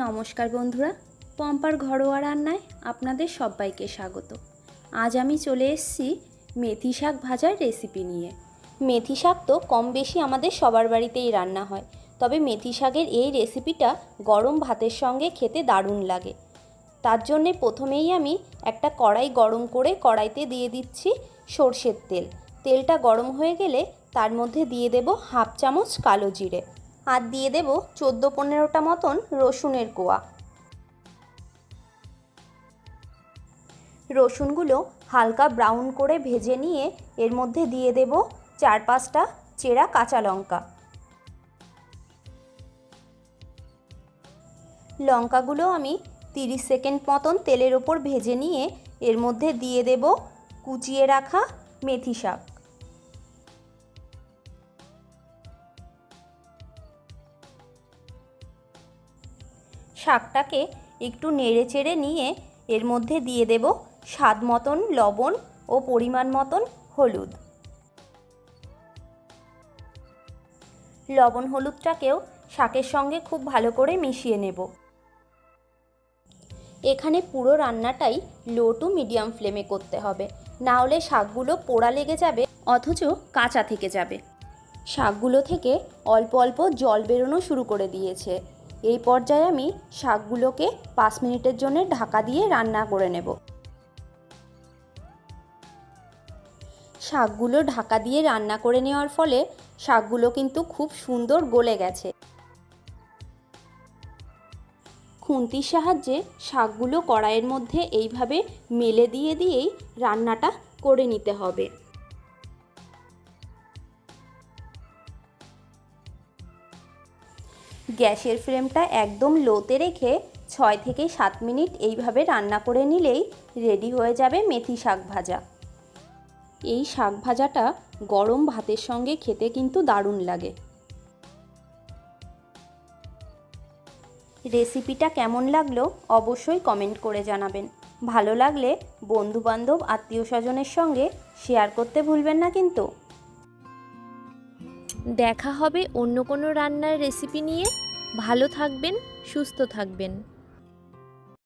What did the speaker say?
নমস্কার বন্ধুরা, পম্পার ঘরোয়া রান্নায় আপনাদের সবাইকে স্বাগত। আজ আমি চলে এসেছি মেথি শাক ভাজার রেসিপি নিয়ে। মেথি শাক তো কম বেশি আমাদের সবার বাড়িতেই রান্না হয়, তবে মেথি শাকের এই রেসিপিটা গরম ভাতের সঙ্গে খেতে দারুণ লাগে। তার জন্যে প্রথমেই আমি একটা কড়াই গরম করে কড়াইতে দিয়ে দিচ্ছি সর্ষের তেল। তেলটা গরম হয়ে গেলে তার মধ্যে দিয়ে দেব হাফ চামচ কালো জিরে, আর দিয়ে দেব 14-15টা মতন রসুনের কোয়া। রসুনগুলো হালকা ব্রাউন করে ভেজে নিয়ে এর মধ্যে দিয়ে দেব 4-5টা চেরা কাঁচা লঙ্কা। লঙ্কাগুলো আমি 30 সেকেন্ড মতন তেলের ওপর ভেজে নিয়ে এর মধ্যে দিয়ে দেব কুচিয়ে রাখা মেথি শাক। শাকটাকে একটু নেড়ে চেড়ে নিয়ে এর মধ্যে দিয়ে দেব স্বাদ মতন লবণ ও পরিমাণ মতন হলুদ। লবণ হলুদটাকেও শাকের সঙ্গে খুব ভালো করে মিশিয়ে নেব। এখানে পুরো রান্নাটাই লো টু মিডিয়াম ফ্লেমে করতে হবে, না হলে শাকগুলো পোড়া লেগে যাবে, অথচ কাঁচা থেকে যাবে। শাকগুলো থেকে অল্প অল্প জল বেরোনো শুরু করে দিয়েছে। এই পর্যায়ে আমি শাকগুলোকে 5 মিনিটের জন্য ঢাকা দিয়ে রান্না করে নেব। শাকগুলো ঢাকা দিয়ে রান্না করে নেওয়ার ফলে শাকগুলো কিন্তু খুব সুন্দর গলে গেছে। খুন্তির সাহায্যে শাকগুলো কড়াইয়ের মধ্যে এইভাবে মেলে দিয়েই রান্নাটা করে নিতে হবে। গ্যাসের ফ্লেমটা একদম লোতে রেখে 6 থেকে 7 মিনিট এইভাবে রান্না করে নিলেই রেডি হয়ে যাবে মেথি শাক ভাজা। এই শাক ভাজাটা গরম ভাতের সঙ্গে খেতে কিন্তু দারুণ লাগে। রেসিপিটা কেমন লাগলো অবশ্যই কমেন্ট করে জানাবেন। ভালো লাগলে বন্ধুবান্ধব আত্মীয় স্বজনের সঙ্গে শেয়ার করতে ভুলবেন না কিন্তু। দেখা হবে অন্য কোনো রান্নার রেসিপি নিয়ে। ভালো থাকবেন, সুস্থ থাকবেন।